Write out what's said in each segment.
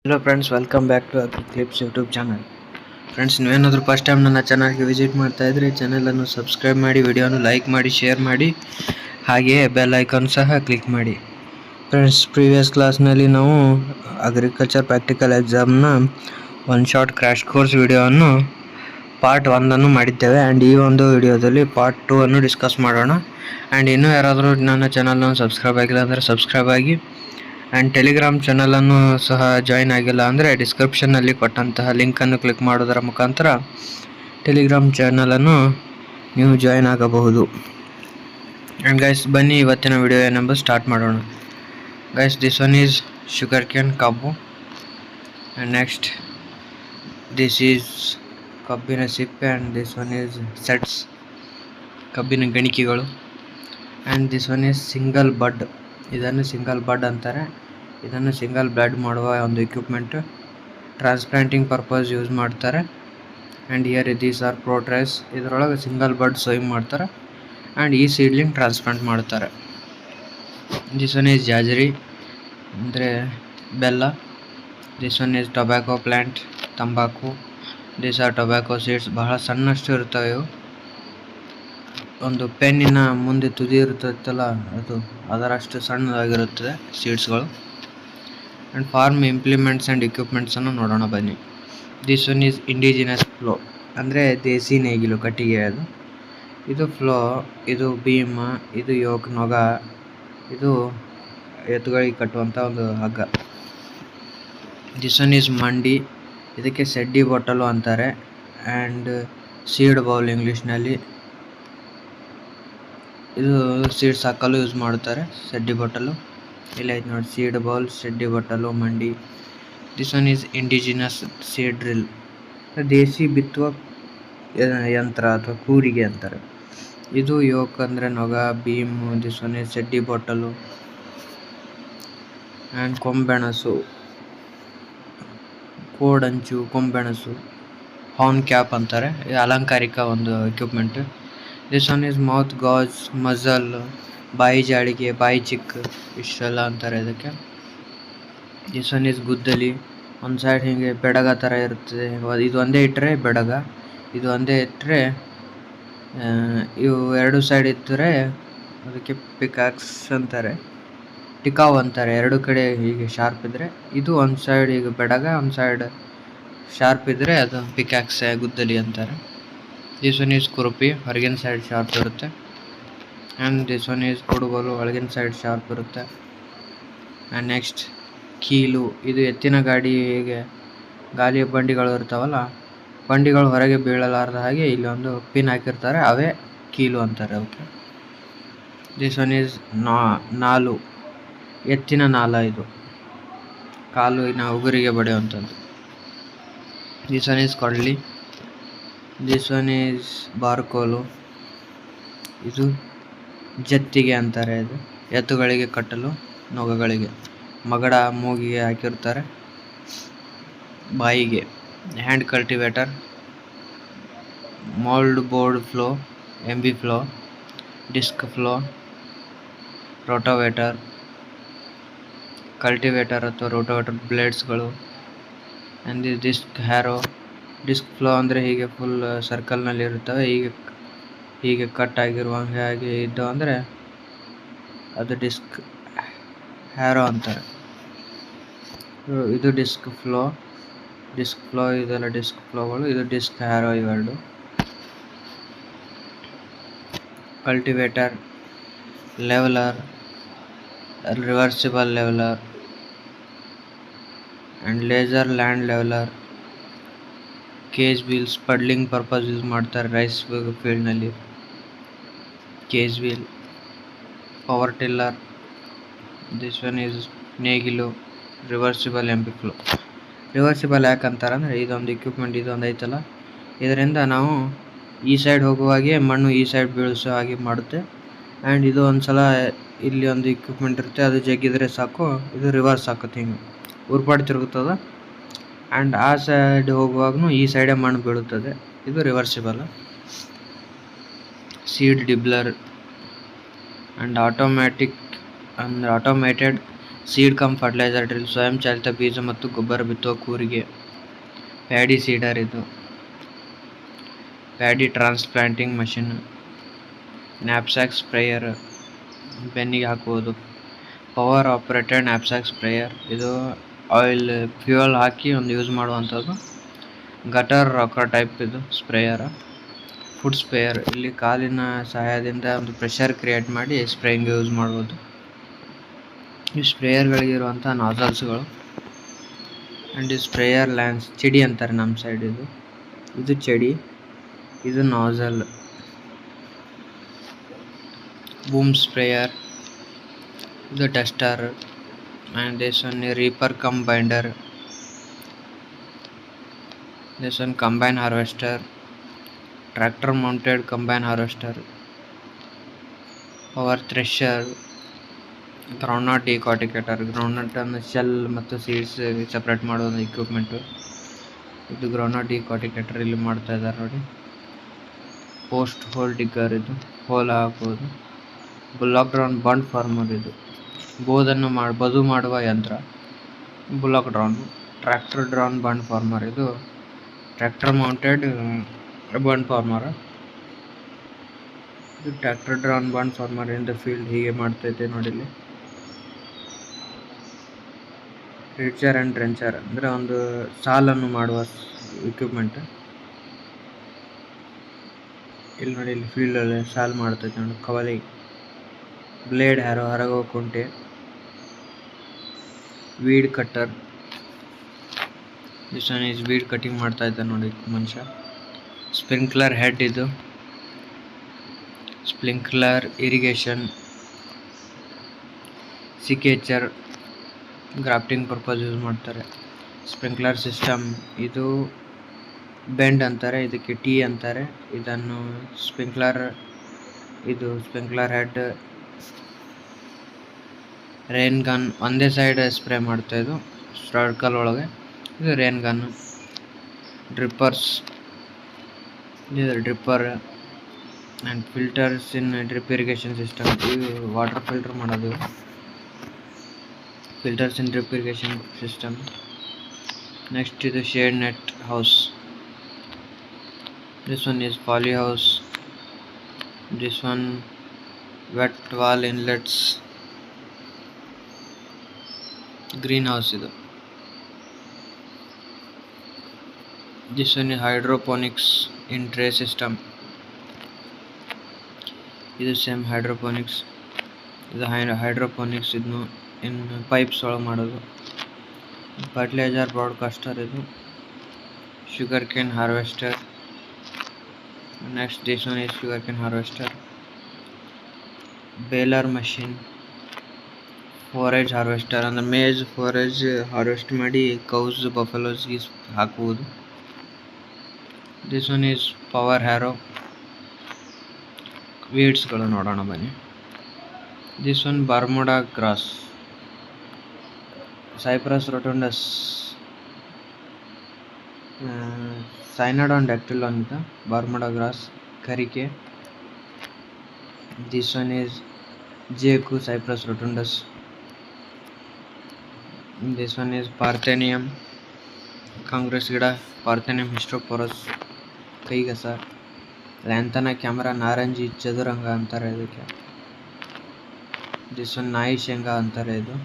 Hello friends, welcome back to agri clips YouTube channel. Friends, ನೀವೇನಾದರೂ first time ನನ್ನ ಚಾನಲ್ಗೆ visit ಮಾಡ್ತಾ ಇದ್ದರೆ ಚಾನಲನ್ನು ಸಬ್ಸ್ಕ್ರೈಬ್ ಮಾಡಿ, ವಿಡಿಯೋನು ಲೈಕ್ ಮಾಡಿ, ಶೇರ್ ಮಾಡಿ, ಹಾಗೆಯೇ ಬೆಲ್ ಐಕಾನ್ ಸಹ ಕ್ಲಿಕ್ ಮಾಡಿ. ಫ್ರೆಂಡ್ಸ್, ಪ್ರೀವಿಯಸ್ ಕ್ಲಾಸ್ನಲ್ಲಿ ನಾವು ಅಗ್ರಿಕಲ್ಚರ್ ಪ್ರಾಕ್ಟಿಕಲ್ ಎಕ್ಸಾಮ್ನ ಒನ್ ಶಾರ್ಟ್ ಕ್ರ್ಯಾಶ್ ಕೋರ್ಸ್ ವಿಡಿಯೋವನ್ನು ಪಾರ್ಟ್ 1 ಮಾಡಿದ್ದೇವೆ. ಆ್ಯಂಡ್ ಈ ಒಂದು ವಿಡಿಯೋದಲ್ಲಿ ಪಾರ್ಟ್ 2 ಡಿಸ್ಕಸ್ ಮಾಡೋಣ. ಆ್ಯಂಡ್ ಇನ್ನೂ ಯಾರಾದರೂ ನನ್ನ ಚಾನಲನ್ನು ಸಬ್ಸ್ಕ್ರೈಬ್ ಆಗಿಲ್ಲ ಅಂದರೆ ಸಬ್ಸ್ಕ್ರೈಬ್ ಆಗಿ. ಆ್ಯಂಡ್ ಟೆಲಿಗ್ರಾಮ್ ಚಾನಲನ್ನು ಸಹ ಜಾಯ್ನ್ ಆಗಿಲ್ಲ ಅಂದರೆ ಡಿಸ್ಕ್ರಿಪ್ಷನ್ನಲ್ಲಿ ಕೊಟ್ಟಂತಹ ಲಿಂಕನ್ನು ಕ್ಲಿಕ್ ಮಾಡೋದರ ಮುಖಾಂತರ ಟೆಲಿಗ್ರಾಮ್ ಚಾನಲನ್ನು ನೀವು ಜಾಯ್ನ್ ಆಗಬಹುದು. ಆ್ಯಂಡ್ ಗೈಸ್, ಬನ್ನಿ ಇವತ್ತಿನ ವಿಡಿಯೋ ಏನೆಂಬುದು ಸ್ಟಾರ್ಟ್ ಮಾಡೋಣ. Guys, this one is sugar cane ಕಬ್ಬು. ಆ್ಯಂಡ್ ನೆಕ್ಸ್ಟ್ ದಿಸ್ ಈಸ್ ಕಬ್ಬಿನ ಸಿಪ್ಪೆ. And this one is sets, ಕಬ್ಬಿನ ಗಣಿಕೆಗಳು. And this one is single bud. ಇದನ್ನು ಸಿಂಗಲ್ ಬಡ್ ಅಂತಾರೆ. ಇದನ್ನು ಸಿಂಗಲ್ ಬ್ಲಡ್ ಮಾಡುವ ಒಂದು ಎಕ್ವಿಪ್ಮೆಂಟ್. ಟ್ರಾನ್ಸ್ಪ್ಲಾಂಟಿಂಗ್ ಪರ್ಪಸ್ ಯೂಸ್ ಮಾಡ್ತಾರೆ. And here these are protrays. ಇದರೊಳಗೆ ಸಿಂಗಲ್ ಬಡ್ ಸೋಯಿಂಗ್ ಮಾಡ್ತಾರೆ. ಆ್ಯಂಡ್ ಈ ಸೀಡ್ಲಿಂಗ್ ಟ್ರಾನ್ಸ್ಪ್ಲಾಂಟ್ ಮಾಡ್ತಾರೆ. ದಿಸ್ ಒನ್ ಈಸ್ ಜಾಜರಿ ಅಂದರೆ ಬೆಲ್ಲ. This one is tobacco plant, ತಂಬಾಕು. This are tobacco seeds. ಬಹಳ ಸಣ್ಣಷ್ಟು ಇರ್ತವೆ ಇವು. ಒಂದು ಪೆನ್ನಿನ ಮುಂದೆ ತುದಿ ಇರುತ್ತಲ್ಲ, ಅದರಷ್ಟು ಸಣ್ಣದಾಗಿರುತ್ತದೆ ಸೀಡ್ಸ್ಗಳು. ಆ್ಯಂಡ್ ಫಾರ್ಮ್ ಇಂಪ್ಲಿಮೆಂಟ್ಸ್ ಆ್ಯಂಡ್ ಎಕ್ವಿಪ್ಮೆಂಟ್ಸನ್ನು ನೋಡೋಣ ಬನ್ನಿ. This one is indigenous flow ಅಂದರೆ ದೇಸಿ ನೇಗಿಲು, ಕಟ್ಟಿಗೆ ಅದು. ಇದು ಫ್ಲೋ, ಇದು ಬೀಮ್, ಇದು ಯೋಕ್, ನೊಗ. ಇದು ಎತ್ತುಗಳಿಗೆ ಕಟ್ಟುವಂಥ ಒಂದು ಹಗ್ಗ. ದಿಸ್ ಒನ್ ಈಸ್ ಮಂಡಿ. ಇದಕ್ಕೆ ಸೆಡ್ಡಿ ಬೊಟ್ಟಲು ಅಂತಾರೆ. ಆ್ಯಂಡ್ ಸೀಡ್ ಬೌಲ್ ಇಂಗ್ಲೀಷ್ನಲ್ಲಿ. ಇದು ಸೀಡ್ಸ್ ಹಾಕಲು ಯೂಸ್ ಮಾಡ್ತಾರೆ, ಸೆಡ್ಡಿ ಬೊಟ್ಟಲು. ಇಲ್ಲ ಐತೆ ನೋಡಿ, ಸೀಡ್ ಬೌಲ್, ಸೆಡ್ಡಿ ಬೊಟ್ಟಲು, ಮಂಡಿ. This one is indigenous seed drill, ದೇಸಿ ಬಿತ್ತುವ ಯಂತ್ರ ಅಥವಾ ಕೂರಿಗೆ ಅಂತಾರೆ. ಇದು ಯೋಕ್ ಅಂದರೆ ನೊಗ, ಬೀಮ್. ದಿಸ್ ಒನ್ ಈಸ್ ಸೆಡ್ಡಿ ಬೊಟ್ಟಲು. ಆ್ಯಂಡ್ ಕೊಂಬೆಣಸು, ಕೋಡಂಚು, ಕೊಂಬೆಣಸು, ಹಾರ್ನ್ ಕ್ಯಾಪ್ ಅಂತಾರೆ. ಇದು ಅಲಂಕಾರಿಕ ಒಂದು equipment. This one is mouth gauze, muzzle, ಬಾಯಿ ಜಾಡಿಗೆ, ಬಾಯಿ ಚಿಕ್, ಇಷ್ಟೆಲ್ಲ ಅಂತಾರೆ ಇದಕ್ಕೆ. ದಿಸ್ ಒನ್ ಈಸ್ ಗುದ್ದಲಿ. ಒಂದು ಸೈಡ್ ಹೀಗೆ ಬೆಡಗ ಥರ ಇರ್ತದೆ. ಇದು ಒಂದೇ ಇಟ್ಟರೆ ಬೆಡಗ, ಇದು ಒಂದೇ ಇಟ್ಟರೆ ಇವು ಎರಡು ಸೈಡ್ ಇದ್ದರೆ ಅದಕ್ಕೆ ಪಿಕಾಕ್ಸ್ ಅಂತಾರೆ, ಟಿಕಾವ್ ಅಂತಾರೆ. ಎರಡು ಕಡೆ ಹೀಗೆ ಶಾರ್ಪ್ ಇದ್ದರೆ. ಇದು ಒಂದು ಸೈಡ್ ಈಗ ಬೆಡಗ, ಒಂದು ಸೈಡ್ ಶಾರ್ಪ್ ಇದ್ದರೆ ಅದು ಪಿಕಾಕ್ಸ್, ಗುದ್ದಲಿ ಅಂತಾರೆ. ದಿಸ್ ಒನ್ ಈಸ್ ಕುರುಪಿ, ಹೊರಗಿನ ಸೈಡ್ ಶಾರ್ಪ್ ಇರುತ್ತೆ. ಆ್ಯಂಡ್ ದಿಸ್ ಒನ್ ಈಸ್ ಕುಡುಗೋಲು, ಒಳಗಿನ ಸೈಡ್ ಶಾರ್ಪ್ ಇರುತ್ತೆ. ಆ್ಯಂಡ್ ನೆಕ್ಸ್ಟ್ ಕೀಲು. ಇದು ಎತ್ತಿನ ಗಾಡಿಗೆ ಗಾಲಿಯ ಬಂಡಿಗಳು ಇರ್ತಾವಲ್ಲ, ಬಂಡಿಗಳು ಹೊರಗೆ ಬೀಳಲಾರ್ದ ಹಾಗೆ ಇಲ್ಲಿ ಒಂದು ಪಿನ್ ಹಾಕಿರ್ತಾರೆ, ಅವೇ ಕೀಲು ಅಂತಾರೆ ಅವಕ್ಕೆ. ದಿಸ್ ಒನ್ ಈಸ್ ನಾಲು, ಎತ್ತಿನ ನಾಲ. ಇದು ಕಾಲಿನ ಉಗುರಿಗೆ ಬಡಿಯುವಂಥದ್ದು. ದಿಸ್ ಒನ್ ಈಸ್ ಕೊಡ್ಲಿ. ದಿಸ್ ಒನ್ ಈಸ್ ಬಾರ್ಕೋಲು. ಇದು ಜತ್ತಿಗೆ ಅಂತಾರೆ. ಇದು ಎತ್ತುಗಳಿಗೆ ಕಟ್ಟಲು, ನೊಗಗಳಿಗೆ, ಮಗಡ ಮೂಗಿಗೆ ಹಾಕಿರ್ತಾರೆ, ಬಾಯಿಗೆ. Hand cultivator, mould board plough, MB plough, disc plough, rotavator, cultivator ಅಥವಾ ರೋಟೋವೇಟರ್ ಬ್ಲೇಡ್ಸ್ಗಳು. And disc harrow. Disc plough ಅಂದರೆ ಹೀಗೆ ಫುಲ್ ಸರ್ಕಲ್ನಲ್ಲಿ ಇರುತ್ತವೆ, ಹೀಗೆ ಕಟ್ ಆಗಿರುವ ಹಾಗೆ ಇದ್ದವು ಅಂದರೆ ಅದು ಡಿಸ್ಕ್ ಹ್ಯಾರೋ ಅಂತಾರೆ. ಇದು ಡಿಸ್ಕ್ ಫ್ಲೋ, ಇದೆಲ್ಲ ಡಿಸ್ಕ್ ಫ್ಲೋಗಳು. ಇದು ಡಿಸ್ಕ್ ಹ್ಯಾರೋ, ಇವೆರಡು. Cultivator, leveller, reversible leveller and laser land leveller. Cage wheels, puddling purpose use ಮಾಡ್ತಾರೆ ರೈಸ್ ಫೀಲ್ಡ್ನಲ್ಲಿ. Cage wheel, power tiller. This one is ನೇಗಿಲು, ರಿವರ್ಸಿಬಲ್ ಎಂಬಿ ಫ್ಲೋ. ರಿವರ್ಸಿಬಲ್ ಯಾಕೆ ಅಂತಾರೆ ಅಂದರೆ ಇದೊಂದು ಎಕ್ವಿಪ್ಮೆಂಟ್, ಇದೊಂದು ಐತಲ್ಲ, ಇದರಿಂದ ನಾವು ಈ ಸೈಡ್ ಹೋಗುವಾಗೆ ಮಣ್ಣು ಈ ಸೈಡ್ ಬೀಳಿಸೋ ಹಾಗೆ ಮಾಡುತ್ತೆ. ಆ್ಯಂಡ್ ಇದು ಒಂದು ಸಲ ಇಲ್ಲಿ ಒಂದು ಎಕ್ವಿಪ್ಮೆಂಟ್ ಇರುತ್ತೆ, ಅದು ಜಗ್ಗಿದ್ರೆ ಸಾಕು, ಇದು ರಿವರ್ಸ್ ಆಗುತ್ತೆ, ಹಿಂಗೆ ಉರ್ಪಾಡು ತಿರುಗುತ್ತದೆ. ಆ್ಯಂಡ್ ಆ ಸೈಡ್ ಹೋಗುವಾಗೂ ಈ ಸೈಡೇ ಮಣ್ಣು ಬೀಳುತ್ತದೆ. ಇದು reversible. Seed dibbler and automated seed cum fertiliser drill, ಸ್ವಯಂ ಚಾಲಿತ ಬೀಜ ಮತ್ತು ಗೊಬ್ಬರ ಬಿತ್ತುವ ಕೂರಿಗೆ. ಪ್ಯಾಡಿ ಸೀಡರ್, ಇದು paddy transplanting machine. Knapsack sprayer, ಬೆನ್ನಿಗೆ ಹಾಕುವುದು. ಪವರ್ ಆಪರೇಟೆಡ್ ನ್ಯಾಪ್ಸ್ಯಾಕ್ ಸ್ಪ್ರೇಯರ್, ಇದು ಆಯಿಲ್ ಫ್ಯೂಯಲ್ ಹಾಕಿ ಒಂದು ಯೂಸ್ ಮಾಡುವಂಥದ್ದು. ಗಟರ್ ರಾಕರ್ ಟೈಪ್ ಇದು ಸ್ಪ್ರೇಯರ್. ಫುಡ್ ಸ್ಪ್ರೇಯರ್, ಇಲ್ಲಿ ಕಾಲಿನ ಸಹಾಯದಿಂದ ಒಂದು ಪ್ರೆಷರ್ ಕ್ರಿಯೇಟ್ ಮಾಡಿ ಸ್ಪ್ರೇಯಿಂಗ್ ಯೂಸ್ ಮಾಡ್ಬೋದು. ಈ ಸ್ಪ್ರೇಯರ್ಗಳಿಗಿರುವಂಥ ನಾಸಲ್ಸ್ಗಳು. ಆ್ಯಂಡ್ ಈ ಸ್ಪ್ರೇಯರ್ ಲ್ಯಾನ್ಸ್, ಚಡಿ ಅಂತಾರೆ ನಮ್ಮ ಸೈಡ್. ಇದು ಚಡಿ, ಇದು ನಾಸಲ್. ಬೂಮ್ ಸ್ಪ್ರೇಯರ್, ಇದು duster. And this one reaper cum binder. This one combine harvester, tractor mounted combine harvester. Power thresher, groundnut decorticator, ಗ್ರೌಂಡ್ನಟ್ಟನ್ನು ಶೆಲ್ ಮತ್ತು ಸೀಡ್ಸ್ ಸಪ್ರೇಟ್ ಮಾಡೋದು ಇಕ್ವಿಪ್ಮೆಂಟು. ಇದು ಗ್ರೌಂಡ್ನಟ್ ಡಿಕಾಟಿಕೇಟರ್ ಇಲ್ಲಿ ಮಾಡ್ತಾ ಇದ್ದಾರೆ ನೋಡಿ. ಪೋಸ್ಟ್ ಹೋಲ್ ಡಿಗ್ಗರ್, ಇದು ಹೋಲ್ ಹಾಕೋದು. ಬುಲಾಕ್ ಡ್ರೋನ್ ಬಂಡ್ ಫಾರ್ಮರ್, ಇದು ಬದು ಮಾಡುವ ಯಂತ್ರ. Bullock drawn. Tractor drawn bund former, ಇದು ಟ್ರ್ಯಾಕ್ಟರ್ ಮೌಂಟೆಡ್ ಬಂಡ್ ಫಾರ್ಮರ್. ಇದು tractor drawn bund former in the field ಹೀಗೆ ಮಾಡ್ತೈತೆ ನೋಡಿಲ್ಲಿ. ರಿಡ್ಜರ್ ಆ್ಯಂಡ್ ಡ್ರೆಂಚರ್ ಅಂದರೆ ಒಂದು ಸಾಲನ್ನು ಮಾಡುವ ಇಕ್ವಿಪ್ಮೆಂಟ್. ಇಲ್ಲಿ ನೋಡಿ, ಇಲ್ಲಿ ಫೀಲ್ಡಲ್ಲಿ ಸಾಲ್ ಮಾಡ್ತೈತೆ ನೋಡಿ. ಕವಲಿ. ಬ್ಲೇಡ್ ಹ್ಯಾರೋ, ಹೊರಗೋ ಕುಂಟೆ. Weed cutter, this one is weed cutting ಮಾಡ್ತಾ ಇದ್ದ ನೋಡಿ ಮನುಷ್ಯ. ಸ್ಪ್ರಿಂಕ್ಲರ್ ಹೆಡ್, ಇದು sprinkler irrigation. Secateur, grafting purpose use ಮಾಡ್ತಾರೆ. ಸ್ಪ್ರಿಂಕ್ಲರ್ ಸಿಸ್ಟಮ್, ಇದು ಬೆಂಡ್ ಅಂತಾರೆ, ಇದಕ್ಕೆ ಟೀ ಅಂತಾರೆ. ಇದನ್ನು ಸ್ಪ್ರಿಂಕ್ಲರ್, ಇದು ಸ್ಪ್ರಿಂಕ್ಲರ್ ಹೆಡ್. ರೇನ್ ಗನ್, ಒಂದೇ ಸೈಡ್ ಸ್ಪ್ರೇ ಮಾಡ್ತಾ ಇದು ಸರ್ಕಲ್ ಒಳಗೆ. ಇದು ರೇನ್ ಗನ್. ಡ್ರಿಪ್ಪರ್ಸ್, ಇದು dripper. And filters in drip irrigation system, ಇದು ವಾಟರ್ ಫಿಲ್ಟರ್ ಮಾಡೋದು. Filters in drip irrigation system. Next ಇದು shade net house. This one is poly house. This one wet wall inlets. Green house, ಇದು. This one is hydroponics in tray system. ಇದು same hydroponics. ಇದು hydroponics, ಇದನ್ನು in pipes ಒಳಗೆ ಮಾಡೋದು. Fertiliser broadcaster, ಇದು sugar cane harvester. Next this one is sugar cane harvester. Baler machine. Forage harvester ಅಂದರೆ maize forage harvest ಮಾಡಿ cows ಬಫೆಲೋಸ್ಗೆ ಹಾಕುವುದು. This one is power harrow. ವೀಡ್ಸ್ಗಳು ನೋಡೋಣ ಬನ್ನಿ. This one Bermuda gross. Cyprus rotundus. Cynodon dactylon, ಇದು Bermuda grass, ಕರಿಕೆ. This one is ಜೇಕು, Cyperus rotundus. This one is parthenium, Congress ಗಿಡ. ಪಾರ್ಥೇನಿಯಂ ಹಿಸ್ಟೋಪೊರಸ್, ಕೈಗಸ. ಲ್ಯಾಂಥನಾ ಕ್ಯಾಮರಾ, ನಾರಂಜಿ ಚದುರಂಗ ಅಂತಾರೆ ಇದಕ್ಕೆ. ದಿಸ್ ಒನ್ ನಾಯಿ ಶೇಂಗಾ ಅಂತಾರೆ ಇದು.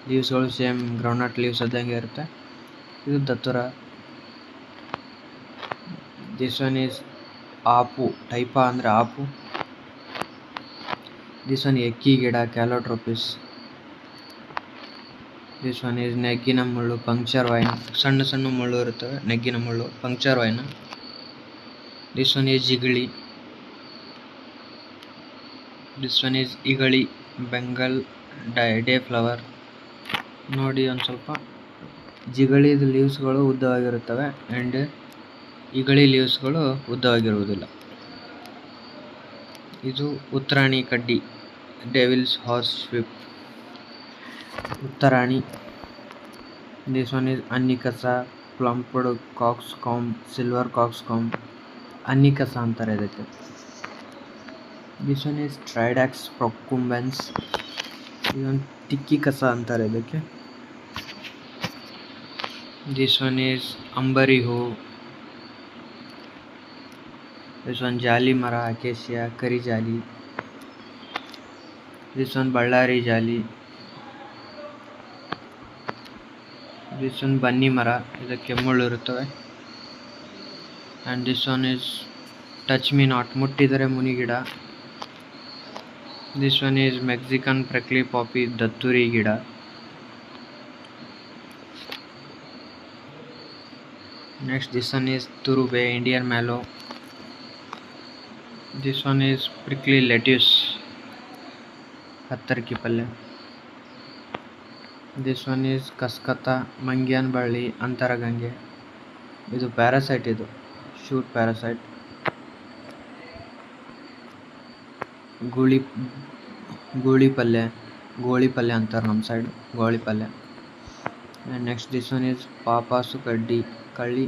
ಲೀವ್ಸ್ಗಳು ಸೇಮ್ ಗ್ರೌಂಡ್ನಟ್ ಲೀವ್ಸ್ ಅದಂಗೆ ಇರುತ್ತೆ. ಇದು ದತ್ತುರ. ದಿಸ್ ಒನ್ ಈಸ್ ಆಪು, ಟೈಪಾ ಅಂದರೆ ಆಪು. ದಿಸ್ ಒನ್ ಎಕ್ಕಿ ಗಿಡ, ಕ್ಯಾಲೋಟ್ರೋಪಿಸ್. ದಿಸ್ ಒನ್ ಈಸ್ ನೆಗ್ಗಿನ ಮುಳ್ಳು, ಪಂಕ್ಚರ್ ವೈನ್. ಸಣ್ಣ ಸಣ್ಣ ಮುಳ್ಳು ಇರುತ್ತವೆ, ನೆಗ್ಗಿನ ಮುಳ್ಳು, puncture vine. This one is ಜಿಗಳಿ. ದಿಸ್ ಒನ್ ಈಸ್ ಇಗಳಿ, ಬೆಂಗಲ್ ಡೇ ಫ್ಲವರ್. ನೋಡಿ ಒಂದು ಸ್ವಲ್ಪ ಜಿಗಳಿದ ಲೀವ್ಸ್ಗಳು ಉದ್ದವಾಗಿರುತ್ತವೆ ಆ್ಯಂಡ್ ಇಗಳಿ ಲೀವ್ಸ್ಗಳು ಉದ್ದವಾಗಿರುವುದಿಲ್ಲ. ಇದು ಉತ್ತರಾಣಿ ಕಡ್ಡಿ, ಡೆವಿಲ್ಸ್ ಹಾರ್ಸ್ ವಿಪ್, ಉತ್ತರಾಣಿ. ದಿಸ್ ಒನ್ ಈಸ್ ಅನ್ನಿಕಸ, plumed cock's comb, silver cock's comb, ಅನ್ನಿಕಸ ಅಂತಾರೆ ಇದಕ್ಕೆ. This one is Tridax procumbens. ಇದೊಂದು ಟಿಕ್ಕಿ ಕಸ ಅಂತಾರೆ ಇದಕ್ಕೆ. ದಿಸ್ ಒನ್ ಈಸ್ ಅಂಬರಿ ಹೂ. ದಿಸ್ ಒನ್ ಜಾಲಿ ಮರ, ಅಕೇಸಿಯಾ, ಕರಿ ಜಾಲಿ. ದಿಸ್ ಒನ್ ಬಳ್ಳಾರಿ ಜಾಲಿ. ದಿಸ್ ಒನ್ ಬನ್ನಿ ಮರ, ಇದಕ್ಕೆ ಮುಳ್ಳು ಇರುತ್ತವೆ. And this one is touch me not, ಮುಟ್ಟಿದರೆ ಮುನಿಗಿಡ. This one is Mexican prickly poppy, ದತ್ತುರಿ ಗಿಡ. ನೆಕ್ಸ್ಟ್ ದಿಸ್ ಒನ್ ಈಸ್ ತುರುಬೆ, Indian mallow. This one is prickly lettuce, ಹತ್ತರ್ಕಿ ಪಲ್ಯ. ದಿಸ್ ಒನ್ ಈಸ್ ಕಸ್ಕತ, ಮಂಗ್ಯಾನ್ ಬಳ್ಳಿ, ಅಂತರಗಂಗೆ. ಇದು ಪ್ಯಾರಾಸೈಟ್, ಇದು ಶೂಟ್ ಪ್ಯಾರಾಸೈಟ್. ಗೂಳಿ ಪಲ್ಯ, ಗೋಳಿ ಪಲ್ಯ ಅಂತಾರೆ ನಮ್ಮ ಸೈಡ್, ಗೋಳಿ ಪಲ್ಯ. And next this one is ಪಾಪಾಸು ಕಳ್ಳಿ,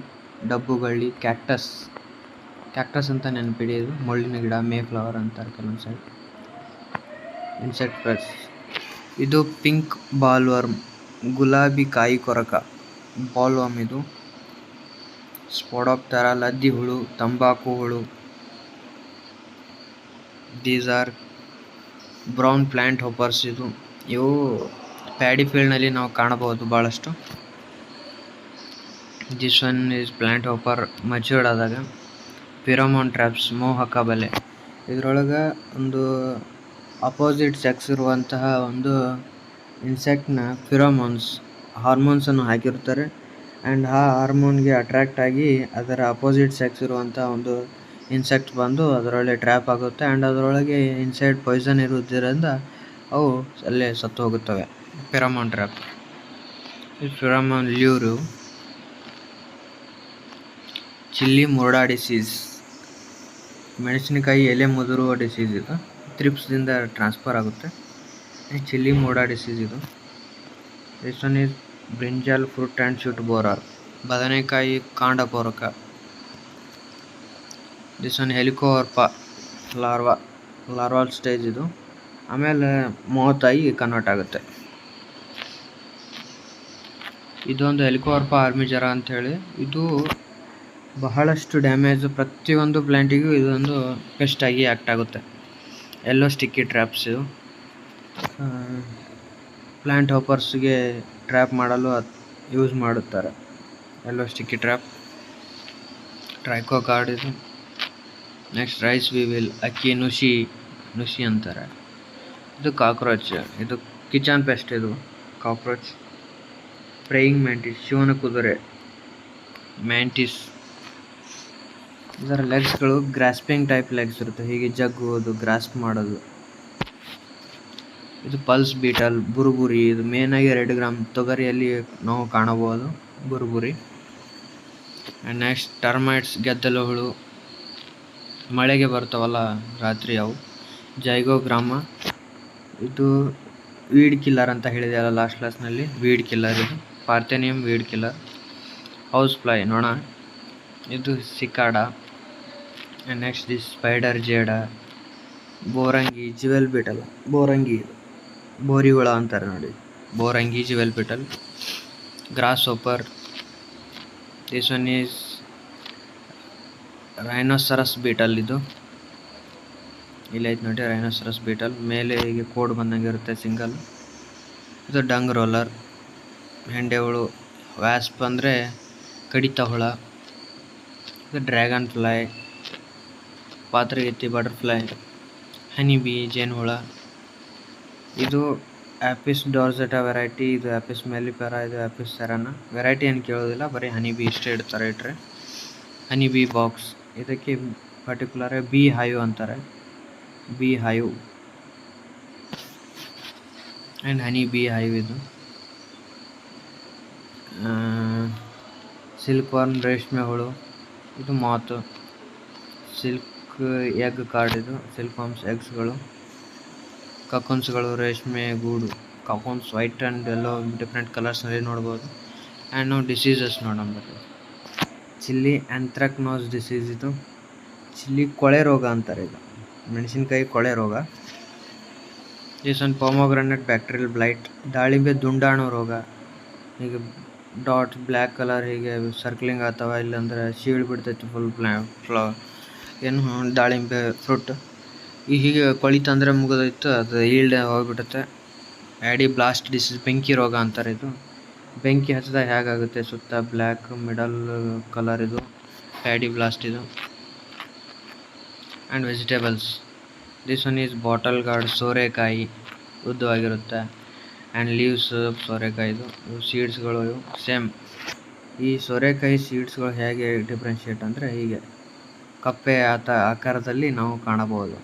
ಡಬ್ಬು ಗಳ್ಳಿ, ಕ್ಯಾಕ್ಟಸ್ ಅಂತ ನೆನಪಿಡಿ. ಇದು ಮುಳ್ಳಿನ ಗಿಡ, ಮೇ ಫ್ಲವರ್ ಅಂತಾರೆ ಕೆಲವೊಂದು ಸೈಡ್. ಇನ್ಸೆಕ್ಟ್ ಪೆಟ್ಸ್, ಇದು ಪಿಂಕ್ ಬಾಲ್ವರ್ಮ್, ಗುಲಾಬಿ ಕಾಯಿ ಕೊರಕ, ಬಾಲ್ವರ್ಮ್. ಇದು ಸ್ಪೋಡಾಪ್ಟೆರಾ, ಲದ್ದಿ ಹುಳು, ತಂಬಾಕು ಹುಳು. These are brown plant hoppers. ಇವು ಪ್ಯಾಡಿ ಫೀಲ್ಡ್ನಲ್ಲಿ ನಾವು ಕಾಣಬಹುದು ಭಾಳಷ್ಟು. This one is plant hopper matured ಆದಾಗ. ಫಿರೋಮೋನ್ ಟ್ರ್ಯಾಪ್ಸ್, ಮೋಹಕ ಬಲೆ. ಇದರೊಳಗೆ ಒಂದು ಅಪೋಸಿಟ್ ಸೆಕ್ಸ್ ಇರುವಂತಹ ಒಂದು ಇನ್ಸೆಕ್ಟ್ನ ಹಾರ್ಮೋನ್ಸನ್ನು ಹಾಕಿರ್ತಾರೆ. ಆ್ಯಂಡ್ ಆ ಹಾರ್ಮೋನ್ಗೆ ಅಟ್ರ್ಯಾಕ್ಟ್ ಆಗಿ ಅದರ ಅಪೋಸಿಟ್ ಸೆಕ್ಸ್ ಇರುವಂಥ ಒಂದು ಇನ್ಸೆಕ್ಟ್ ಬಂದು ಅದರೊಳಗೆ ಟ್ರ್ಯಾಪ್ ಆಗುತ್ತೆ. ಆ್ಯಂಡ್ ಅದರೊಳಗೆ ಇನ್ಸೈಡ್ ಪಾಯ್ಸನ್ ಇರುವುದರಿಂದ ಅವು ಅಲ್ಲೇ ಸತ್ತು ಹೋಗುತ್ತವೆ. Pheromone trap. ಈ pheromone lure. Chilli murda disease, ಮೆಣಸಿನಕಾಯಿ ಎಲೆ ಮುದುರುವ ಡಿಸೀಸ್. ಇದು ಥ್ರಿಪ್ಸ್ದಿಂದ ಟ್ರಾನ್ಸ್ಫರ್ ಆಗುತ್ತೆ. ಚಿಲ್ಲಿ ಮುರ್ಡಾ ಡಿಸೀಸ್ ಇದು. This one is brinjal fruit and shoot borer, ಬದನೆಕಾಯಿ ಕಾಂಡ ಪೂರಕ. This one Helicoverpa larval stage. ಇದು ಆಮೇಲೆ ಮೋತಾಯಿ ಕನ್ವರ್ಟ್ ಆಗುತ್ತೆ. ಇದೊಂದು ಹೆಲಿಕೋವರ್ಪ ಆರ್ಮಿಜರ ಅಂಥೇಳಿ. ಇದು ಬಹಳಷ್ಟು ಡ್ಯಾಮೇಜ್, ಪ್ರತಿಯೊಂದು ಪ್ಲ್ಯಾಂಟಿಗೂ ಇದೊಂದು ಪೆಸ್ಟಾಗಿ ಆ್ಯಕ್ಟ್ ಆಗುತ್ತೆ. ಎಲ್ಲೋ ಸ್ಟಿಕ್ಕಿ ಟ್ರ್ಯಾಪ್ಸ್. ಇದು ಪ್ಲ್ಯಾಂಟ್ ಹೋಪರ್ಸ್ಗೆ ಟ್ರ್ಯಾಪ್ ಮಾಡಲು ಯೂಸ್ ಮಾಡುತ್ತಾರೆ. ಎಲ್ಲೋ ಸ್ಟಿಕ್ಕಿ ಟ್ರ್ಯಾಪ್. ಟ್ರೈಕೋಗಾರ್ಡ್. ಇದು ನೆಕ್ಸ್ಟ್ ರೈಸ್ ವಿವಿಲ್, ಅಕ್ಕಿ ನುಸಿ ಅಂತಾರೆ. ಇದು ಕಾಕ್ರೋಚ್, ಇದು ಕಿಚನ್ ಪೆಸ್ಟ್. ಇದು ಕಾಕ್ರೋಚ್. ಪ್ರೇಯಿಂಗ್ ಮ್ಯಾಂಟಿಸ್, ಶಿವನ ಕುದುರೆ, ಮ್ಯಾಂಟಿಸ್. ಇದರ ಲೆಗ್ಸ್ಗಳು ಗ್ರಾಸ್ಪಿಂಗ್ ಟೈಪ್ ಲೆಗ್ಸ್ ಇರುತ್ತೆ, ಹೀಗೆ ಜಗ್ಗುವುದು, ಗ್ರಾಸ್ಪ್ ಮಾಡೋದು. ಇದು ಪಲ್ಸ್ ಬೀಟಲ್, ಬುರುಬುರಿ. ಇದು ಮೇನಾಗಿ 2 ಗ್ರಾಮ್ ತೊಗರಿಯಲ್ಲಿ ನಾವು ಕಾಣಬಹುದು, ಬುರುಬುರಿ. ಆ್ಯಂಡ್ ನೆಕ್ಸ್ಟ್ ಟರ್ಮೈಟ್ಸ್, ಗೆದ್ದಲು ಹುಳು, ಮಳೆಗೆ ಬರ್ತಾವಲ್ಲ ರಾತ್ರಿ ಅವು. ಜೈಗೋಗ್ರಾಮ. ಇದು ವೀಡ್ ಕಿಲ್ಲರ್ ಅಂತ ಹೇಳಿದೆ ಅಲ್ಲ ಲಾಸ್ಟ್ ಕ್ಲಾಸ್ನಲ್ಲಿ, ವೀಡ್ ಕಿಲ್ಲರ್. ಇದು parthenium weed killer. House fly, ನೊಣ. ಇದು cicada. And next this spider ಜೇಡ, ಬೋರಂಗಿ, ಜ್ಯುವೆಲ್ ಬಿಟಲ್. ಬೋರಂಗಿ, ಬೋರಿ ಹುಳ ಅಂತಾರೆ ನೋಡಿ, ಬೋರಂಗಿ, jewel beetle. Grasshopper. This one is rhinoceros beetle. ಇದು ಇಲ್ಲೈತೆ ನೋಡಿ, ರೈನೋಸರಸ್ ಬೀಟಲ್. ಮೇಲೆ ಹೀಗೆ ಕೋಡ್ ಬಂದಂಗೆ ಇರುತ್ತೆ, ಸಿಂಗಲ್. ಇದು ಡಂಗ್ ರೋಲರ್, ಹೆಂಡೆ ಹುಳು. ವ್ಯಾಸ್ಪ್ ಅಂದರೆ ಕಡಿತ ಹುಳ. ಇದು ಡ್ರ್ಯಾಗನ್ ಫ್ಲೈ, ಪಾತ್ರಗಿತ್ತಿ, ಬಟರ್ಫ್ಲೈ. ಹನಿ ಬಿ, ಜೇನು ಹುಳ. ಇದು ಆ್ಯಪಿಸ್ ಡಾರ್ಸೆಟಾ ವೆರೈಟಿ. ಇದು ಆ್ಯಪಿಸ್ ಮೆಲಿಫೆರಾ, ಇದು ಆ್ಯಪಿಸ್ ಸೆರಾನ. ವೆರೈಟಿ ಏನು ಕೇಳೋದಿಲ್ಲ, ಬರೀ ಹನಿ ಬಿ ಇಷ್ಟೇ ಇಡ್ತಾರೆ ಇಟ್ಟರೆ. Honey bee box. ಇದಕ್ಕೆ ಪರ್ಟಿಕ್ಯುಲರ್ ಬಿ ಹೈವ್ ಅಂತಾರೆ, beehive. And honey beehive. ಇದು ಸಿಲ್ಕ್ ವರ್ಮ್, ರೇಷ್ಮೆ ಹುಳು. ಇದು ಮಾತು. Silk egg card. ಇದು ಸಿಲ್ಕ್ ವರ್ಮ್ಸ್ ಎಗ್ಸ್ಗಳು. ಕಕೋನ್ಸ್ಗಳು, ರೇಷ್ಮೆ ಗೂಡು. Cocoons white and yellow different ಕಲರ್ಸ್ನಲ್ಲಿ ನೋಡ್ಬೋದು. ಆ್ಯಂಡ್ ನಾವು ಡಿಸೀಸಸ್ ನೋಡೋಣ. Chilli anthracnose disease. ಇದು ಚಿಲ್ಲಿ ಕೊಳೆ ರೋಗ ಅಂತಾರೆ. ಇದು ಮೆಣಸಿನ್ಕಾಯಿ ಕೊಳೆ ರೋಗ. This one pomegranate bacterial blight, ದಾಳಿಂಬೆ ದುಂಡಾಣು ರೋಗ. ಈಗ ಡಾಟ್ ಬ್ಲ್ಯಾಕ್ ಕಲರ್ ಹೀಗೆ ಸರ್ಕ್ಲಿಂಗ್ ಆಗ್ತಾವ, ಇಲ್ಲಾಂದ್ರೆ ಶೀಳ್ ಬಿಡ್ತೈತಿ ಫುಲ್ ಫ್ಲವರ್ ಏನು ದಾಳಿಂಬೆ ಫ್ರೂಟ್. ಈ ಹೀಗೆ ಕೊಳಿತಂದ್ರೆ ಮುಗಿದೋಯ್ತು, ಅದು ಈಲ್ಡ್ ಹೋಗ್ಬಿಡುತ್ತೆ. ಆ್ಯಡಿ ಬ್ಲಾಸ್ಟ್ ಡಿಸೀಸ್, ಬೆಂಕಿ ರೋಗ ಅಂತಾರೆ ಇದು. ಬೆಂಕಿ ಹಚ್ಚಿದಾಗ ಹೇಗಾಗುತ್ತೆ, ಸುತ್ತ ಬ್ಲ್ಯಾಕ್ ಮಿಡಲ್ ಕಲರ್ ಇದು ಆ್ಯಡಿ ಬ್ಲಾಸ್ಟ್ ಇದು. And vegetables, this one is bottle gourd, ಸೋರೆಕಾಯಿ ಉದ್ದವಾಗಿರುತ್ತೆ. ಆ್ಯಂಡ್ ಲೀವ್ಸ್ ಸೋರೆಕಾಯಿದು, ಇವು ಸೀಡ್ಸ್ಗಳು ಇವು ಸೇಮ್. ಈ ಸೋರೆಕಾಯಿ ಸೀಡ್ಸ್ಗಳು ಹೇಗೆ ಡಿಫ್ರೆನ್ಷಿಯೇಟ್ ಅಂದರೆ ಹೀಗೆ ಕಪ್ಪೆ ಆಕಾರದಲ್ಲಿ ನಾವು ಕಾಣಬಹುದು.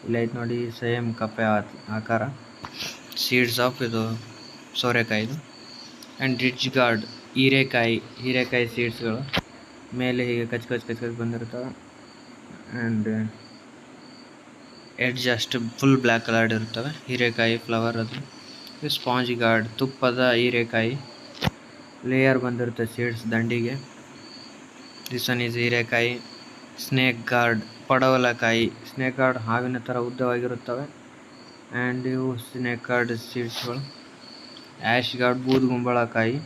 ಇಲ್ಲೈತೆ ನೋಡಿ, ಸೇಮ್ ಕಪ್ಪೆ ಆಕಾರ, ಸೀಡ್ಸ್ ಆಫ್ ಇದು ಸೋರೆಕಾಯಿದು. ಆ್ಯಂಡ್ ರಿಡ್ಜ್ ಗಾರ್ಡ್, ಹೀರೆಕಾಯಿ ಸೀಡ್ಸ್ಗಳು ಮೇಲೆ ಹೀಗೆ ಕಚ್ ಬಂದಿರ್ತವೆ. ಆ್ಯಂಡ್ ಎಡ್ಜ್ ಅಷ್ಟು ಫುಲ್ ಬ್ಲ್ಯಾಕ್ ಕಲರ್ಡ್ ಇರ್ತವೆ, ಹೀರೆಕಾಯಿ ಫ್ಲವರ್ ಅದು. ಸ್ಪಾಂಜ್ ಗಾರ್ಡ್, ತುಪ್ಪದ ಹೀರೆಕಾಯಿ ಲೇಯರ್ ಬಂದಿರುತ್ತೆ ಸೀಡ್ಸ್ ದಂಡಿಗೆ. ದಿಸ್ ಒನ್ ಈಸ್ ಹೀರೆಕಾಯಿ. ಸ್ನೇಕ್ ಗಾರ್ಡ್, ಪಡವಲಕಾಯಿ. ಸ್ನೇಕ್ ಗಾರ್ಡ್ ಹಾವಿನ ಥರ ಉದ್ದವಾಗಿರುತ್ತವೆ. ಆ್ಯಂಡ್ ಇವು ಸ್ನೇಕ್ ಗಾರ್ಡ್ ಸೀಡ್ಸ್ಗಳು. ಆ್ಯಶ್ ಗಾರ್ಡ್, ಬೂದುಗುಂಬಳಕಾಯಿ,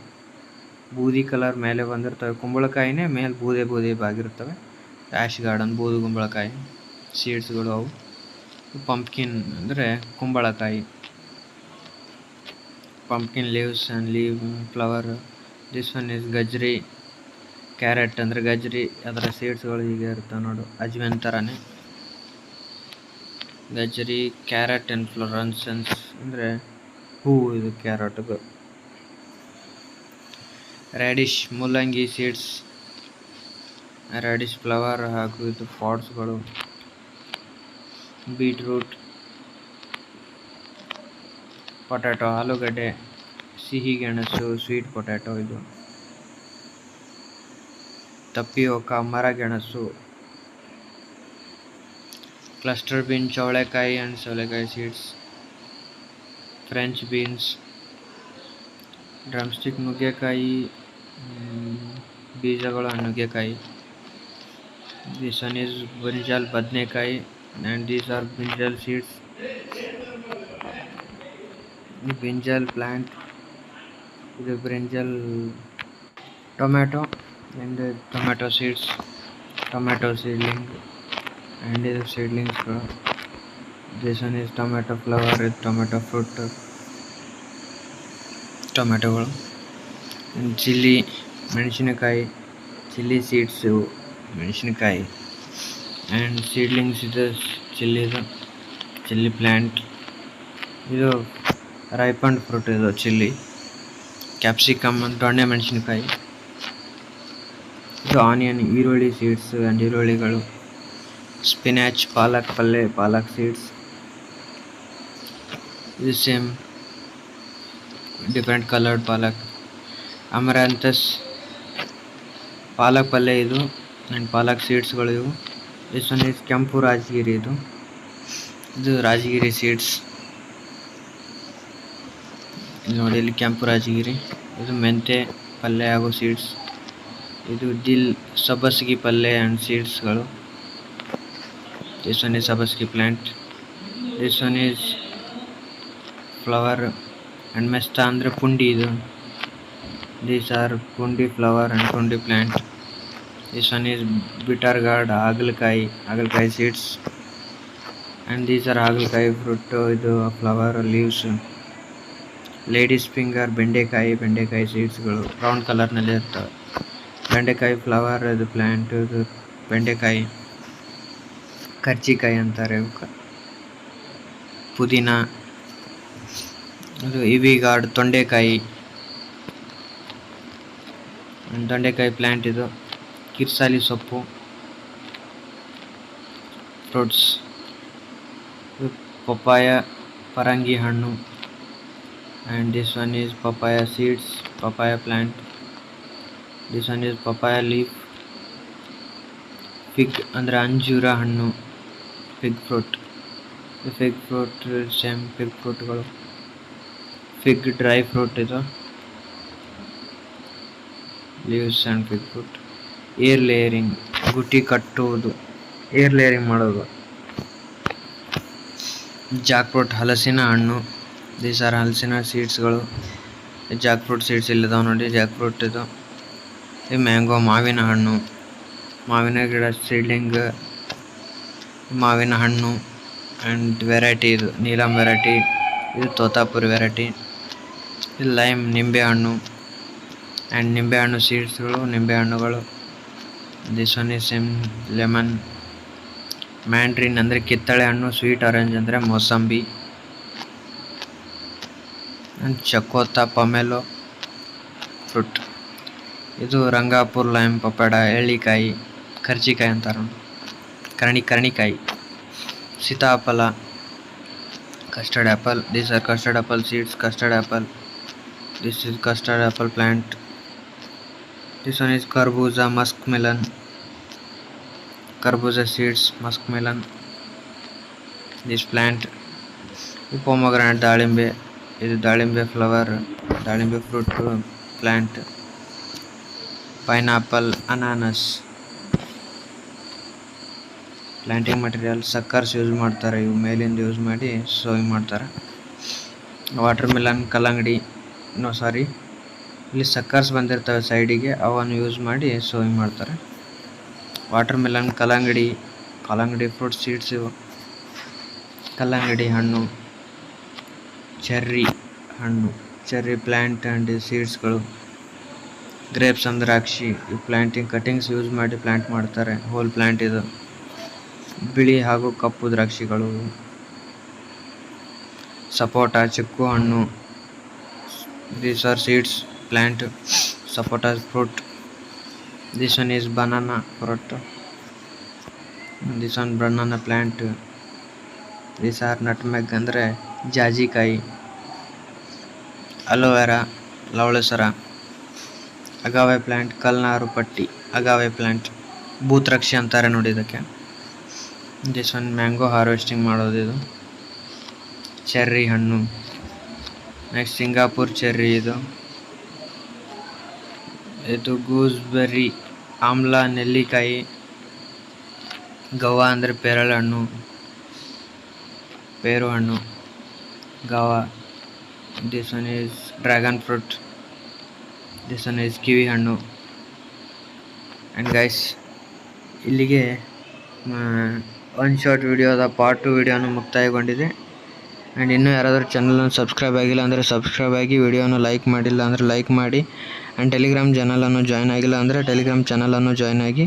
ಬೂದಿ ಕಲರ್ ಮೇಲೆ ಬಂದಿರ್ತವೆ, ಕುಂಬಳಕಾಯಿನೇ ಮೇಲೆ ಬೂದಿ ಬಾಗಿರ್ತವೆ. ಆ್ಯಶ್ ಗಾರ್ಡನ್ ಬೂದುಗುಂಬಳಕಾಯಿ ಸೀಡ್ಸ್ಗಳು ಅವು. ಪಂಪ್ಕಿನ್ ಅಂದರೆ ಕುಂಬಳಕಾಯಿ, pumpkin leaves and leave flower. This one is ಗಜ್ರಿ. ಕ್ಯಾರೆಟ್ ಅಂದರೆ ಗಜ್ರಿ, ಅದರ ಸೀಡ್ಸ್ಗಳು ಹೀಗೆ ಇರ್ತವೆ ನೋಡು, ಅಜ್ವೇನ್ ಥರನೇ. ಗಜ್ರಿ, ಕ್ಯಾರೆಟ್ ಇನ್ಫ್ಲೋರೆನ್ಸೆನ್ಸ್ ಅಂದರೆ ಹೂವು ಇದು ಕ್ಯಾರೆಟ್ದು. ರ್ಯಾಡಿಶ್, ಮೂಲಂಗಿ ಸೀಡ್ಸ್, ರ್ಯಾಡಿಶ್ ಫ್ಲವರ್ ಹಾಗೂ ಇದು ಪಾಟ್ಸ್ಗಳು. ಬೀಟ್ರೂಟ್, ಪೊಟ್ಯಾಟೊ, ಆಲೂಗಡ್ಡೆ, ಸಿಹಿ ಗೆಣಸು, ಸ್ವೀಟ್ ಪೊಟ್ಯಾಟೊ ಇದು. ತಪ್ಪಿಯೋಕ, ಮರಗೆಣಸು. ಕ್ಲಸ್ಟರ್ ಬೀನ್, ಚವಳೆಕಾಯಿ ಆ್ಯಂಡ್ ಚವಳೆಕಾಯಿ ಸೀಡ್ಸ್. French beans. ಡ್ರಮ್ಸ್ಟಿಕ್, ನುಗ್ಗೆಕಾಯಿ ಬೀಜಗಳು, ನುಗ್ಗೆಕಾಯಿ. ದಿಸ್ ಒನ್ ಈಸ್ ಬ್ರಿಂಜಾಲ್, ಬದನೆಕಾಯಿ. And these are brinjal seeds. Brinjal plant, ಇದು brinjal. Tomato and tomato seeds, tomato seedling and ಇದು ಸೀಡ್ಲಿಂಗ್ಸ್ಗಳು. This one is tomato flower, ಇದು ಟೊಮ್ಯಾಟೊ ಫ್ರೂಟ್, ಟೊಮ್ಯಾಟೊಗಳು. ಚಿಲ್ಲಿ, ಮೆಣಸಿನಕಾಯಿ, ಚಿಲ್ಲಿ ಸೀಡ್ಸ್ ಇವು ಮೆಣಸಿನಕಾಯಿ. ಆ್ಯಂಡ್ ಸೀಡ್ಲಿಂಗ್ಸ್ ಇದು ಚಿಲ್ಲಿದು, ಚಿಲ್ಲಿ ಪ್ಲ್ಯಾಂಟ್. ಇದು ರೈಪಂಡ್ ಫ್ರೂಟ್ ಇದು ಚಿಲ್ಲಿ. ಕ್ಯಾಪ್ಸಿಕಮ್ ಅಂತ ದೊಣ್ಣೆ ಮೆಣಸಿನಕಾಯಿ. ಇದು ಆನಿಯನ್, ಈರುಳ್ಳಿ ಸೀಡ್ಸ್ ಆ್ಯಂಡ್ ಈರುಳ್ಳಿಗಳು. ಸ್ಪಿನಾಚ್, ಪಾಲಕ್ ಪಲ್ಲೆ, ಪಾಲಕ್ ಸೀಡ್ಸ್. ಇದು ಸೇಮ್ ಡಿಫ್ರೆಂಟ್ ಕಲರ್ಡ್ ಪಾಲಕ್. ಅಮರಾಂಥಸ್, ಪಾಲಕ್ ಪಲ್ಲೆ ಇದು ಆ್ಯಂಡ್ ಪಾಲಕ್ ಸೀಡ್ಸ್ಗಳು ಇವು. ದಿಸ್ ಒನ್ ಈಸ್ ಕೆಂಪು ರಾಜಗಿರಿ, ಇದು ರಾಜಗಿರಿ ಸೀಡ್ಸ್. ನೋಡಿ ಇಲ್ಲಿ ಕೆಂಪು ರಾಜಗಿರಿ, ಇದು ಮೆಂತೆ ಪಲ್ಯ ಹಾಗೂ ಸೀಡ್ಸ್. ಇದು ದಿಲ್, ಸಬ್ಬಸಿಗೆ ಪಲ್ಯ ಆ್ಯಂಡ್ ಸೀಡ್ಸ್ಗಳು. ದಿಸ್ ಒನ್ ಈಸ್ ಸಬ್ಬಸಿಗೆ plant. This one is flower and ಮೆಸ್ತಾ ಅಂದರೆ ಪುಂಡಿ ಇದು. ದೀಸ್ ಆರ್ ಪುಂಡಿ ಫ್ಲವರ್ ಆ್ಯಂಡ್ ಪುಂಡಿ plant. This one is bitter gourd, ಹಾಗಲಕಾಯಿ ಸೀಡ್ಸ್. ಆ್ಯಂಡ್ ದೀಸ್ ಆರ್ ಹಾಗಲಕಾಯಿ ಫ್ರೂಟ್, ಇದು ಫ್ಲವರ್ ಲೀವ್ಸ್. ಲೇಡೀಸ್ ಫಿಂಗರ್, ಬೆಂಡೆಕಾಯಿ ಸೀಡ್ಸ್ಗಳು ಬ್ರೌನ್ ಕಲರ್ನಲ್ಲಿ ಇರ್ತವೆ. ಬೆಂಡೆಕಾಯಿ ಫ್ಲವರ್, ಇದು ಪ್ಲ್ಯಾಂಟ್, ಇದು ಬೆಂಡೆಕಾಯಿ. ಕರ್ಜಿಕಾಯಿ ಅಂತಾರೆ ಇವಕ್ಕೆ. ಪುದೀನ, ಇದು ಇವಿ ಗಾರ್ಡ್, ತೊಂಡೆಕಾಯಿ ಪ್ಲ್ಯಾಂಟ್ ಇದು. ಕಿರ್ಸಾಲಿ ಸೊಪ್ಪು, ಫ್ರೂಟ್ಸ್. ಇದು ಪಪ್ಪಾಯ, ಪರಂಗಿ ಹಣ್ಣು. And this one is papaya seeds, papaya plant. This one is papaya leaf. Fig ಅಂದರೆ ಅಂಜೂರ ಹಣ್ಣು, ಫಿಗ್ ಫ್ರೂಟ್. ಸೇಮ್ ಫಿಗ್ ಫ್ರೂಟ್ಗಳು. ಫಿಗ್ ಡ್ರೈ ಫ್ರೂಟ್ ಇದು, leaves and fig fruit. Air layering, ಗುಟಿ ಕಟ್ಟುವುದು, ಏರ್ ಲೇಯರಿಂಗ್ ಮಾಡೋದು. ಜಾಕ್ ಫ್ರೂಟ್ ಹಲಸಿನ ಹಣ್ಣು. ದೀಸ್ ಆರ್ ಹಲಸಿನ ಸೀಡ್ಸ್ಗಳು. ಜಾಕ್ ಫ್ರೂಟ್ ಸೀಡ್ಸ್ ಇಲ್ಲಿದಾವೆ ನೋಡಿ. ಜಾಕ್ ಫ್ರೂಟ್ ಇದು ಮ್ಯಾಂಗೋ ಮಾವಿನ ಹಣ್ಣು. ಮಾವಿನ ಗಿಡ ಸೀಡ್ಲಿಂಗ್ ಮಾವಿನ ಹಣ್ಣು ಆ್ಯಂಡ್ ವೆರೈಟಿ ಇದು ನೀಲಮ್ ವೆರೈಟಿ. ಇದು ತೋತಾಪುರಿ ವೆರೈಟಿ. ಇದು ಲೈಮ್ ನಿಂಬೆಹಣ್ಣು ಆ್ಯಂಡ್ ನಿಂಬೆಹಣ್ಣು ಸೀಡ್ಸ್ಗಳು ನಿಂಬೆಹಣ್ಣುಗಳು. This one is lemon. Mandarin ಅಂದರೆ ಕಿತ್ತಳೆ ಹಣ್ಣು. ಸ್ವೀಟ್ ಆರೆಂಜ್ ಅಂದರೆ ಮೋಸಂಬಿ. And ಚಕೋತ ಪೊಮೆಲೊ fruit. ಇದು ರಂಗಾಪುರ್ ಲೈಮ್ ಪಪಾಡ. ಎಳ್ಳಿಕಾಯಿ ಕರ್ಜಿಕಾಯಿ ಅಂತಾರೆ. ಕರ್ಣಿಕಾಯಿ. ಸೀತಾಫಲ. Custard apple. These are custard apple seeds. Custard apple. This is custard apple plant. This one is Kharbuza muskmelon. Kharbuza seeds muskmelon. This plant. Pomegranate ದಾಳಿಂಬೆ. ಇದು ದಾಳಿಂಬೆ ಫ್ಲವರ್. ದಾಳಿಂಬೆ fruit plant. Pineapple ಅನಾನಸ್. Planting material suckers use ಮಾಡ್ತಾರೆ. ಇವು ಮೇಲಿಂದ use ಮಾಡಿ sowing ಮಾಡ್ತಾರೆ. ವಾಟರ್ ಮೆಲನ್ ಕಲ್ಲಂಗಡಿ. ಇಲ್ಲಿ ಸಕ್ಕರ್ಸ್ ಬಂದಿರ್ತವೆ ಸೈಡಿಗೆ, ಅವನ್ನು ಯೂಸ್ ಮಾಡಿ ಸೋಯಿಂಗ್ ಮಾಡ್ತಾರೆ. ವಾಟರ್ ಮೆಲನ್ ಕಲ್ಲಂಗಡಿ ಫ್ರೂಟ್ ಸೀಡ್ಸ್ ಇವು. ಕಲ್ಲಂಗಡಿ ಹಣ್ಣು. ಚೆರ್ರಿ ಹಣ್ಣು. ಚೆರ್ರಿ ಪ್ಲ್ಯಾಂಟ್ ಆ್ಯಂಡ್ ಸೀಡ್ಸ್ಗಳು. ಗ್ರೇಪ್ಸ್ ಅಂದ್ರೆ ದ್ರಾಕ್ಷಿ. ಇವು ಪ್ಲ್ಯಾಂಟಿಂಗ್ ಕಟಿಂಗ್ಸ್ ಯೂಸ್ ಮಾಡಿ ಪ್ಲ್ಯಾಂಟ್ ಮಾಡ್ತಾರೆ. ಹೋಲ್ ಪ್ಲ್ಯಾಂಟ್ ಇದು. ಬಿಳಿ ಹಾಗೂ ಕಪ್ಪು ದ್ರಾಕ್ಷಿಗಳು. ಸಪೋಟ ಚಿಕ್ಕು ಹಣ್ಣು. These are seeds plant. Sapota fruit. This one is banana fruit. This one banana plant. These are nutmeg ಅಂದರೆ ಜಾಜಿಕಾಯಿ. ಅಲೋವೆರಾ ಲವಳೇಸರ. ಅಗಾವೆ ಪ್ಲ್ಯಾಂಟ್ ಕಲ್ನಾರು ಪಟ್ಟಿ. ಅಗಾವೆ ಪ್ಲ್ಯಾಂಟ್ ಭೂದ್ರಾಕ್ಷಿ ಅಂತಾರೆ ನೋಡಿ ಇದಕ್ಕೆ. ದಿಸ್ ಒನ್ ಮ್ಯಾಂಗೋ ಹಾರ್ವೆಸ್ಟಿಂಗ್ ಮಾಡೋದು ಇದು. ಚೆರ್ರಿ ಹಣ್ಣು. ನೆಕ್ಸ್ಟ್ ಸಿಂಗಾಪುರ್ ಚೆರ್ರಿ ಇದು ಗೂಸ್ಬೆರ್ರಿ. ಆಮ್ಲ ನೆಲ್ಲಿಕಾಯಿ. ಗವಾ ಅಂದರೆ ಪೇರಳೆ ಹಣ್ಣು. ಪೇರು ಹಣ್ಣು guava. This one is dragon fruit. This one is kiwi ಹಣ್ಣು. ಆ್ಯಂಡ್ ಗೈಸ್ ಇಲ್ಲಿಗೆ ಒನ್ ಶಾರ್ಟ್ ವಿಡಿಯೋದ ಪಾರ್ಟ್ 2 ವಿಡಿಯೋನು ಮುಕ್ತಾಯಗೊಂಡಿದೆ. ಆ್ಯಂಡ್ ಇನ್ನೂ ಯಾರಾದರೂ ಚಾನಲನ್ನು ಸಬ್ಸ್ಕ್ರೈಬ್ ಆಗಿಲ್ಲ ಅಂದರೆ ಸಬ್ಸ್ಕ್ರೈಬ್ ಆಗಿ, ವಿಡಿಯೋನ ಲೈಕ್ ಮಾಡಿಲ್ಲ ಅಂದರೆ ಲೈಕ್ ಮಾಡಿ. ಆ್ಯಂಡ್ ಟೆಲಿಗ್ರಾಮ್ ಚಾನಲನ್ನು ಜಾಯ್ನ್ ಆಗಿಲ್ಲ ಅಂದರೆ ಟೆಲಿಗ್ರಾಮ್ ಚಾನಲನ್ನು ಜಾಯ್ನ್ ಆಗಿ.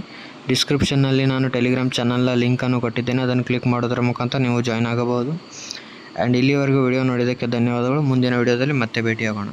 ಡಿಸ್ಕ್ರಿಪ್ಷನ್ನಲ್ಲಿ ನಾನು ಟೆಲಿಗ್ರಾಮ್ ಚಾನಲ್ನ ಲಿಂಕನ್ನು ಕೊಟ್ಟಿದ್ದೇನೆ. ಅದನ್ನು ಕ್ಲಿಕ್ ಮಾಡೋದರ ಮುಖಾಂತರ ನೀವು ಜಾಯ್ನ್ ಆಗಬಹುದು. ಆ್ಯಂಡ್ ಇಲ್ಲಿವರೆಗೂ ವಿಡಿಯೋ ನೋಡಿದ್ದಕ್ಕೆ ಧನ್ಯವಾದಗಳು. ಮುಂದಿನ ವಿಡಿಯೋದಲ್ಲಿ ಮತ್ತೆ ಭೇಟಿಯಾಗೋಣ.